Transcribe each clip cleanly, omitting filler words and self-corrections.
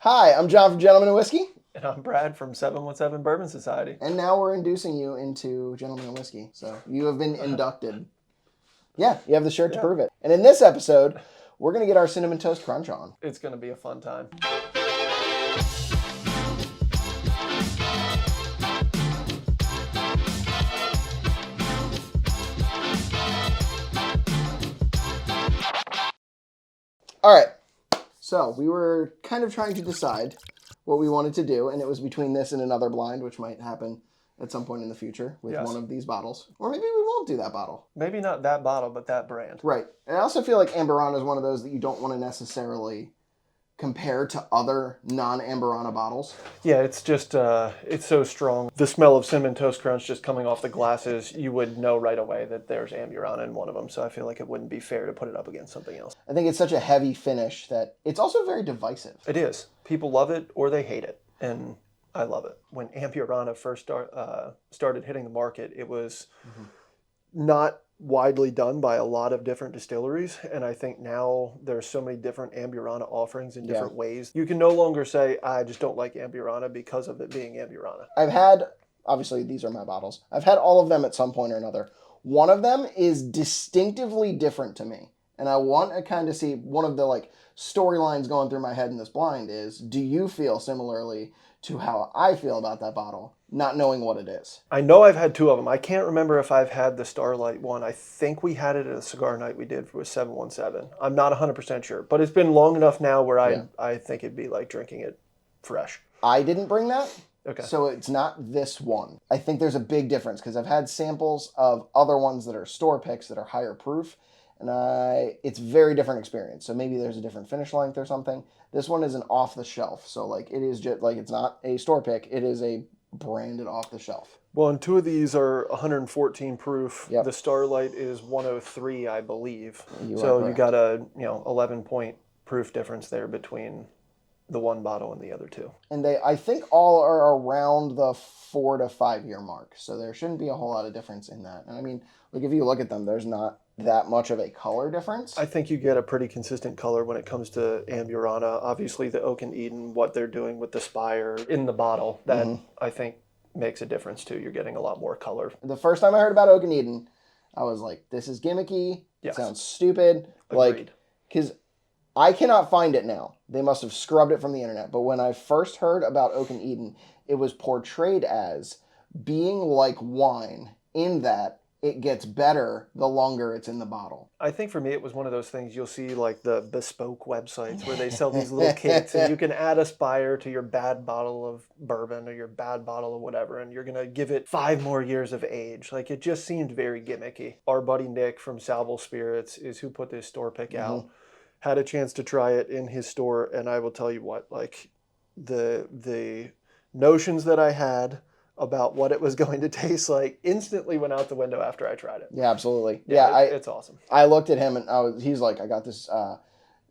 Hi, I'm John from Gentlemen of Whiskey. And I'm Brad from 717 Bourbon Society. And now we're inducing you into Gentlemen of Whiskey. So you have been inducted. Yeah, you have the shirt to prove it. And in this episode, we're going to get our Cinnamon Toast Crunch on. It's going to be a fun time. All right. So we were kind of trying to decide what we wanted to do, and it was between this and another blind, which might happen at some point in the future with one of these bottles. Or maybe we won't do that bottle. Maybe not that bottle, but that brand. Right. And I also feel like Amburana is one of those that you don't want to necessarily compare to other non-Amburana bottles. Yeah, it's just, it's so strong. The smell of Cinnamon Toast Crunch just coming off the glasses, you would know right away that there's Amburana in one of them, so I feel like it wouldn't be fair to put it up against something else. I think it's such a heavy finish that it's also very divisive. It is. People love it or they hate it, and I love it. When Amburana first started hitting the market, it was not widely done by a lot of different distilleries, and I think now there's so many different Amburana offerings in different ways. You can no longer say, I just don't like Amburana because of it being Amburana. I've had, obviously these are my bottles, I've had all of them at some point or another. One of them is distinctively different to me, and I want to kind of see one of the storylines going through my head in this blind is, do you feel similarly to how I feel about that bottle, not knowing what it is? I know I've had two of them. I can't remember if I've had the Starlight one. I think we had it at a cigar night we did with 717. I'm not 100% sure, but it's been long enough now where I think it'd be like drinking it fresh. I didn't bring that. Okay. So it's not this one. I think there's a big difference because I've had samples of other ones that are store picks that are higher proof, and it's very different experience. So maybe there's a different finish length or something. This one is an off the shelf. So it is just it's not a store pick. It is a branded off the shelf. Well, and two of these are 114 proof. Yep. The Starlight is 103, I believe. You correct. got a 11 point proof difference there between the one bottle and the other two. And they, I think, all are around the 4 to 5 year mark. So there shouldn't be a whole lot of difference in that. And I mean, if you look at them, there's not that much of a color difference. I think you get a pretty consistent color when it comes to Amburana. Obviously, the Oak Eden, what they're doing with the Spire in the bottle, that I think makes a difference too. You're getting a lot more color. The first time I heard about Oak Eden, I was like, this is gimmicky. It sounds stupid. Agreed. Because I cannot find it now. They must have scrubbed it from the internet. But when I first heard about Oak Eden, it was portrayed as being like wine in that it gets better the longer it's in the bottle. I think for me, it was one of those things you'll see the bespoke websites where they sell these little kits and you can add a Spire to your bad bottle of bourbon or your bad bottle of whatever, and you're going to give it 5 more years of age. It just seemed very gimmicky. Our buddy Nick from Salvo Spirits is who put this store pick out. Had a chance to try it in his store, and I will tell you what, the notions that I had about what it was going to taste like instantly went out the window after I tried it. Yeah, absolutely. It's awesome. I looked at him and he's like, I got this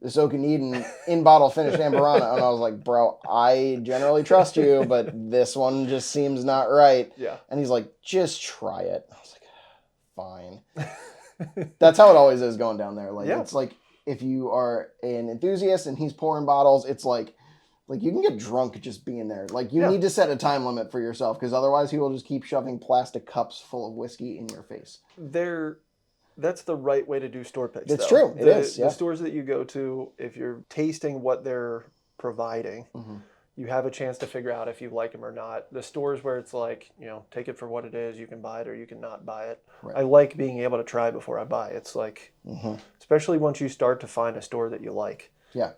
this Oak Eden in bottle finished Amburana, and I was like, bro, I generally trust you, but this one just seems not right. Yeah. And he's like, just try it. I was like, fine. That's how it always is going down there. It's like if you are an enthusiast and he's pouring bottles, it's like you can get drunk just being there. You need to set a time limit for yourself because otherwise he will just keep shoving plastic cups full of whiskey in your face. That's the right way to do store picks. It's true. It is. The stores that you go to, if you're tasting what they're providing, you have a chance to figure out if you like them or not. The stores where it's take it for what it is, you can buy it or you can not buy it. Right. I like being able to try before I buy. It's especially once you start to find a store that you like. Yeah.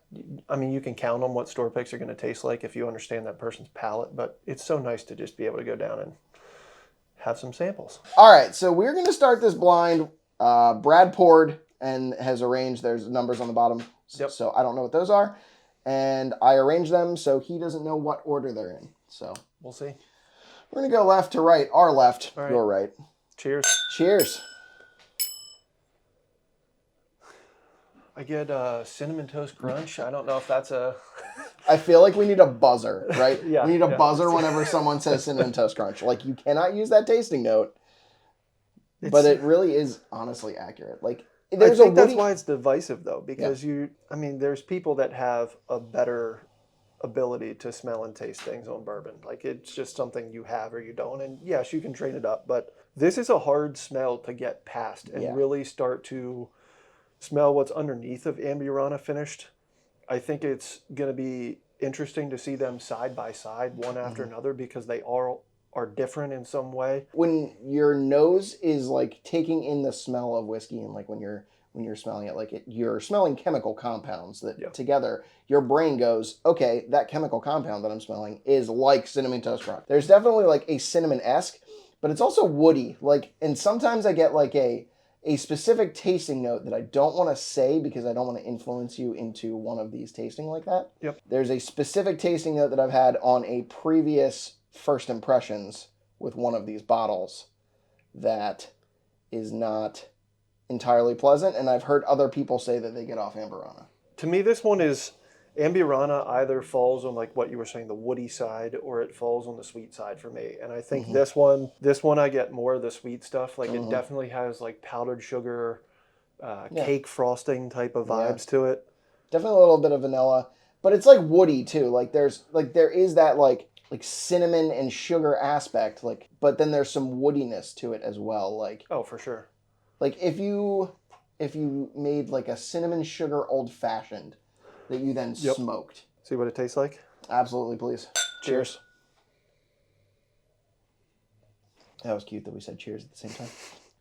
I mean, you can count on what store picks are going to taste like if you understand that person's palate, but it's so nice to just be able to go down and have some samples. All right, so we're going to start this blind. Brad poured and has arranged, there's numbers on the bottom, so I don't know what those are, and I arranged them so he doesn't know what order they're in. So we'll see. We're going to go left to right, our left, your right. Cheers. Cheers. I get Cinnamon Toast Crunch. I don't know if that's a... I feel like we need a buzzer, right? Yeah. We need a buzzer whenever someone says Cinnamon Toast Crunch. You cannot use that tasting note, but it really is honestly accurate. I think that's why it's divisive, though, because there's people that have a better ability to smell and taste things on bourbon. Like, it's just something you have or you don't. And yes, you can train it up, but this is a hard smell to get past and really start to smell what's underneath of Amburana finished. I think it's going to be interesting to see them side by side, one after another, because they are different in some way. When your nose is like taking in the smell of whiskey, and like when you're smelling it, like you're smelling chemical compounds that together, your brain goes, okay, that chemical compound that I'm smelling is like Cinnamon Toast Crunch. There's definitely like a cinnamon-esque, but it's also woody. Like, and sometimes I get like a specific tasting note that I don't want to say because I don't want to influence you into one of these tasting like that. Yep. There's a specific tasting note that I've had on a previous first impressions with one of these bottles that is not entirely pleasant, and I've heard other people say that they get off Amburana. To me, this one is, Amburana either falls on like what you were saying, the woody side, or it falls on the sweet side for me. And I think this one I get more of the sweet stuff. Like it definitely has like powdered sugar, cake frosting type of vibes to it. Definitely a little bit of vanilla, but it's like woody too. Like there is that like cinnamon and sugar aspect, like, but then there's some woodiness to it as well. Like, oh, for sure. Like if you made like a cinnamon sugar old fashioned that you then smoked. See what it tastes like? Absolutely, please. Cheers. That was cute that we said cheers at the same time.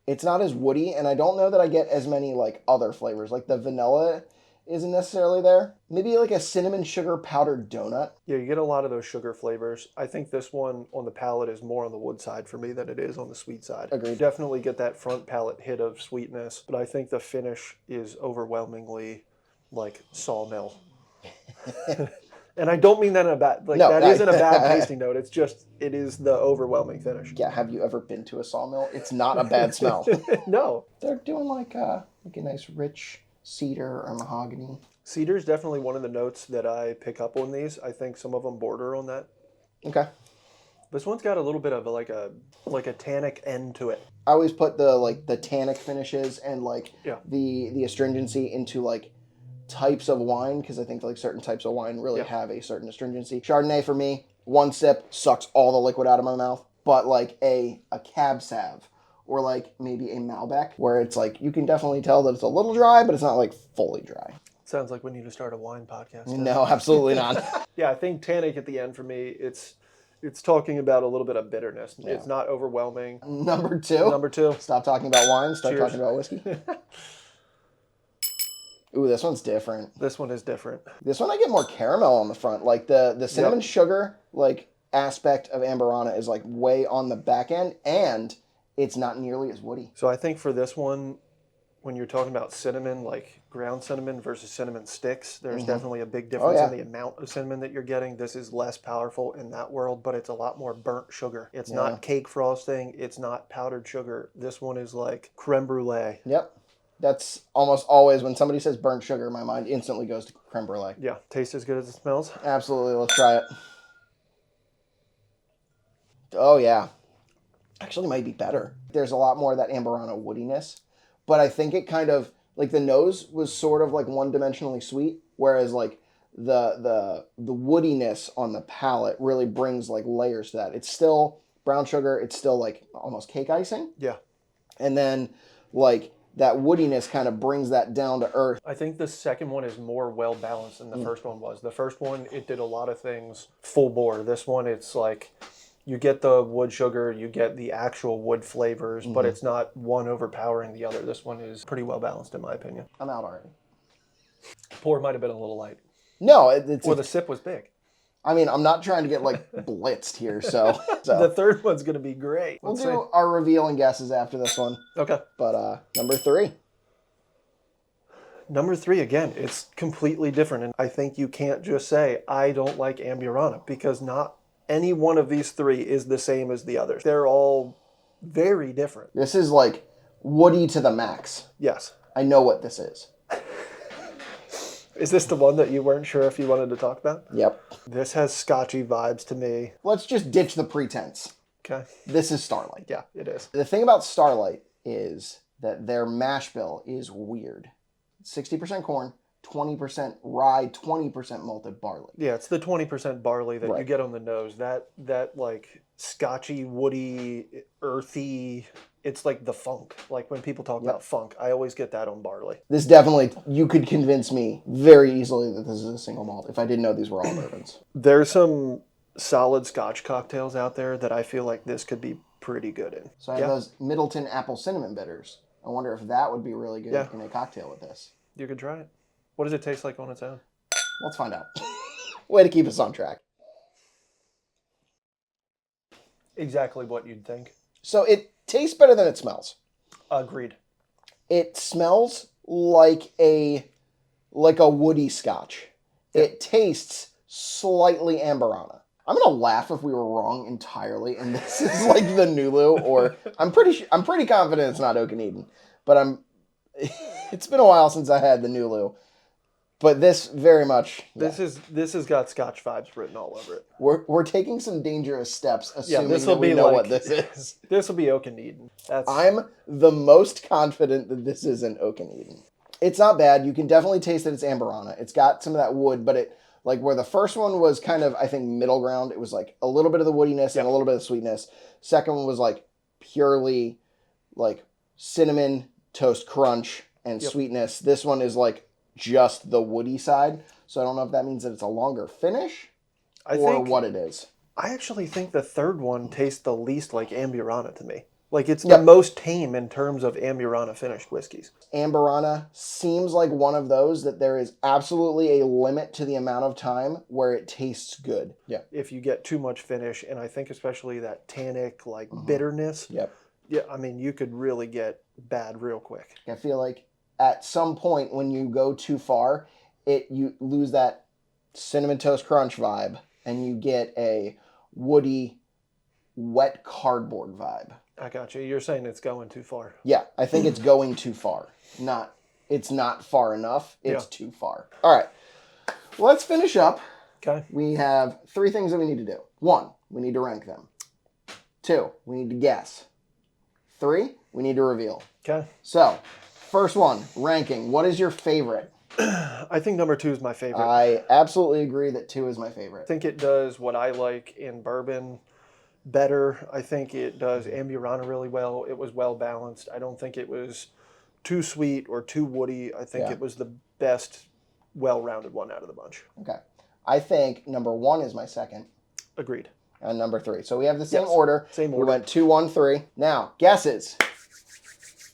It's not as woody, and I don't know that I get as many like other flavors. Like the vanilla isn't necessarily there. Maybe like a cinnamon sugar powdered donut. Yeah, you get a lot of those sugar flavors. I think this one on the palate is more on the wood side for me than it is on the sweet side. Agreed. Definitely get that front palate hit of sweetness, but I think the finish is overwhelmingly like sawmill. And I don't mean that in a bad, like, no, that isn't a bad tasting note. It's just, it is the overwhelming finish. Yeah, have you ever been to a sawmill? It's not a bad smell. No. They're doing like a nice rich cedar or mahogany. Cedar is definitely one of the notes that I pick up on these. I think some of them border on that. Okay. This one's got a little bit of a tannic end to it. I always put the tannic finishes and the astringency into like types of wine, because I think like certain types of wine really have a certain astringency. Chardonnay for me, one sip sucks all the liquid out of my mouth. But like a Cab Sav or like maybe a Malbec, where it's like you can definitely tell that it's a little dry, but it's not like fully dry. Sounds like we need to start a wine podcast. No, absolutely not. Yeah, I think tannic at the end for me, it's talking about a little bit of bitterness. Yeah. It's not overwhelming. Number two. Stop talking about wine. Start talking about whiskey. Ooh, this one's different. This one is different. This one I get more caramel on the front. Like the cinnamon sugar like aspect of Amburana is like way on the back end, and it's not nearly as woody. So I think for this one, when you're talking about cinnamon, like ground cinnamon versus cinnamon sticks, there's definitely a big difference in the amount of cinnamon that you're getting. This is less powerful in that world, but it's a lot more burnt sugar. It's not cake frosting. It's not powdered sugar. This one is like creme brulee. Yep. That's almost always when somebody says burnt sugar, my mind instantly goes to creme brulee. Yeah. Tastes as good as it smells? Absolutely. Let's try it. Oh, yeah. Actually might be better. There's a lot more of that Amburana woodiness, but I think it kind of, like the nose was sort of like one-dimensionally sweet, whereas like the woodiness on the palate really brings like layers to that. It's still brown sugar. It's still like almost cake icing. Yeah. And then like that woodiness kind of brings that down to earth. I think the second one is more well-balanced than the first one was. The first one, it did a lot of things full bore. This one, it's like you get the wood sugar, you get the actual wood flavors, but it's not one overpowering the other. This one is pretty well-balanced in my opinion. I'm out already. Pour might have been a little light. No. Or the sip was big. I mean, I'm not trying to get like blitzed here, so. The third one's going to be great. We'll do our reveal and guesses after this one. Okay. But number 3. Number 3, again, it's completely different. And I think you can't just say, I don't like Amburana, because not any one of these 3 is the same as the others. They're all very different. This is like woody to the max. Yes. I know what this is. Is this the one that you weren't sure if you wanted to talk about? Yep. This has Scotchy vibes to me. Let's just ditch the pretense. Okay. This is Starlight. Yeah, it is. The thing about Starlight is that their mash bill is weird. 60% corn, 20% rye, 20% malted barley. Yeah, it's the 20% barley that Right. you get on the nose. That like scotchy, woody, earthy. It's like the funk. Like when people talk about funk, I always get that on barley. This definitely, you could convince me very easily that this is a single malt if I didn't know these were all bourbons. There's some solid Scotch cocktails out there that I feel like this could be pretty good in. So I have those Middleton apple cinnamon bitters. I wonder if that would be really good in a cocktail with this. You could try it. What does it taste like on its own? Let's find out. Way to keep us on track. Exactly what you'd think. So it tastes better than it smells. Agreed. It smells like a woody scotch. It tastes slightly Amburana. I'm gonna laugh if we were wrong entirely, and this is like the Nulu, or I'm pretty confident it's not Oak Eden, but it's been a while since I had the Nulu. But this very much this has got Scotch vibes written all over it. We're taking some dangerous steps, assuming that we be know what this is. This will be Oak Eden. I'm the most confident that this is an Oak Eden. It's not bad. You can definitely taste that it's Amburana. It's got some of that wood, but it like where the first one was kind of, I think, middle ground. It was like a little bit of the woodiness and a little bit of sweetness. Second one was like purely like cinnamon, toast crunch, and sweetness. This one is like just the woody side. So I don't know if that means that it's a longer finish or what it is. I actually think the third one tastes the least like Amburana to me. Like it's the most tame in terms of Amburana finished whiskeys. Amburana seems like one of those that there is absolutely a limit to the amount of time where it tastes good. Yeah. If you get too much finish, and I think especially that tannic like bitterness. Yep. Yeah, I mean you could really get bad real quick. I feel like at some point when you go too far, you lose that cinnamon toast crunch vibe and you get a woody, wet cardboard vibe. I got you. You're saying it's going too far. Yeah, I think it's going too far. It's not far enough. It's too far. All right. Let's finish up. Okay. We have 3 things that we need to do. 1, we need to rank them. 2, we need to guess. 3, we need to reveal. Okay. So, first one, ranking. What is your favorite? I think number 2 is my favorite. I absolutely agree that 2 is my favorite. I think it does what I like in bourbon better. I think it does Amburana really well. It was well balanced. I don't think it was too sweet or too woody. I think it was the best well-rounded one out of the bunch. Okay. I think number 1 is my second. Agreed. And number 3. So we have the same order. Same order. We went 2, 1, 3. Now, guesses.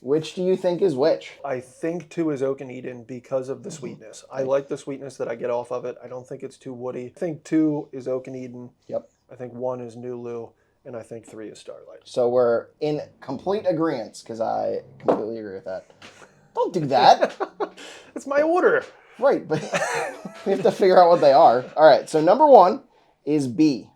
Which do you think is which? I think 2 is Oak Eden because of the sweetness. I like the sweetness that I get off of it. I don't think it's too woody. I think 2 is Oak Eden. Yep. I think 1 is Nulu. And I think 3 is Starlight. So we're in complete agreement because I completely agree with that. Don't do that. It's my order. Right, but we have to figure out what they are. All right, so number 1 is B.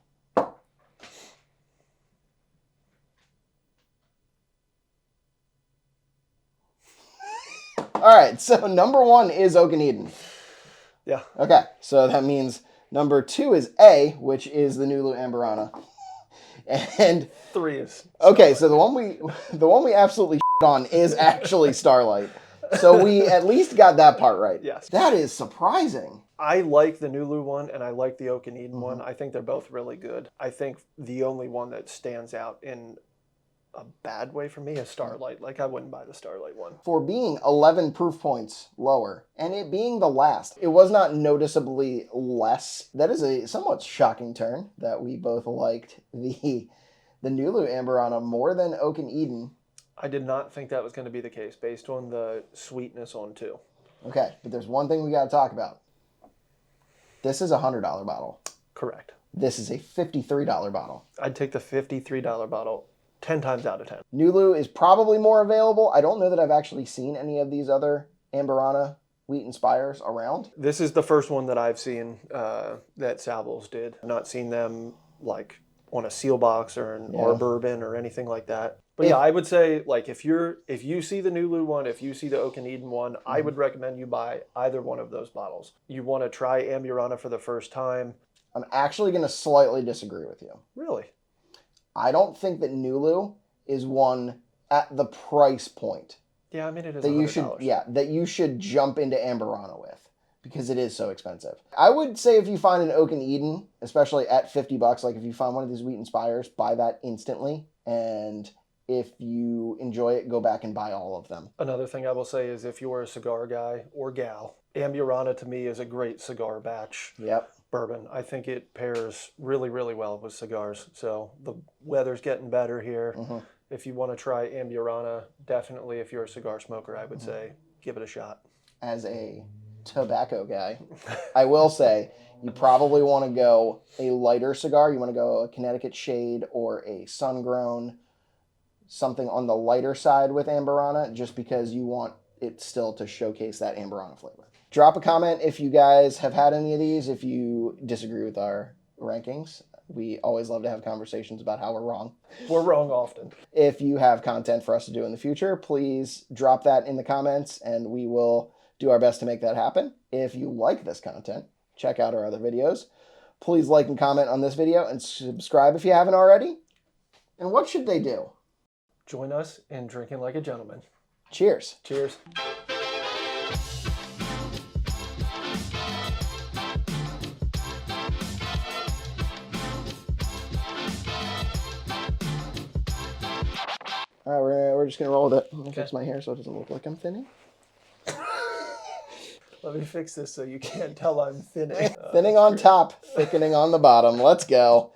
All right, so number 1 is Oak Eden. Yeah. Okay, so that means number 2 is A, which is the Nulu Amburana. And 3 is okay, so the one we absolutely shit on is actually Starlight. So we at least got that part right. Yes. That is surprising. I like the Nulu one and I like the Oak Eden one. I think they're both really good. I think the only one that stands out in a bad way for me is Starlight. Like I wouldn't buy the Starlight one. For being 11 proof points lower and it being the last, it was not noticeably less. That is a somewhat shocking turn that we both liked the Nulu Amburana more than Oak Eden. I did not think that was going to be the case based on the sweetness on 2. Okay, but there's one thing we got to talk about. This is a $100 bottle. Correct. This is a $53 bottle. I'd take the $53 bottle 10 times out of 10. Nulu is probably more available. I don't know that I've actually seen any of these other Amburana Wheat Spires around. This is the first one that I've seen that Savills did. I've not seen them like on a seal box or an or bourbon or anything like that. But I would say like if you see the Nulu one, if you see the Oak Eden one, I would recommend you buy either one of those bottles. You want to try Amburana for the first time. I'm actually going to slightly disagree with you. Really? I don't think that Nulu is one at the price point Yeah, I mean it is that $100. you should that you should jump into Amburana with. because it is so expensive. I would say if you find an Oak and Eden, especially at $50, like if you find one of these Wheat Spires, buy that instantly. And if you enjoy it, go back and buy all of them. Another thing I will say is if you're a cigar guy or gal, Amburana to me is a great cigar batch bourbon. I think it pairs really, really well with cigars. So the weather's getting better here. If you want to try Amburana, definitely if you're a cigar smoker, I would say give it a shot. As a tobacco guy, I will say you probably want to go a lighter cigar. You want to go a Connecticut Shade or a Sun-Grown, something on the lighter side with Amburana, just because you want it still to showcase that Amburana flavor. Drop a comment if you guys have had any of these, if you disagree with our rankings. We always love to have conversations about how we're wrong. We're wrong often. If you have content for us to do in the future, please drop that in the comments and we will do our best to make that happen. If you like this content, check out our other videos. Please like and comment on this video and subscribe if you haven't already. And what should they do? Join us in drinking like a gentleman. Cheers. Cheers. All right, we're just going to roll with it. I'm going to fix my hair so it doesn't look like I'm thinning. Let me fix this so you can't tell I'm thinning. Thinning on top, thickening on the bottom. Let's go.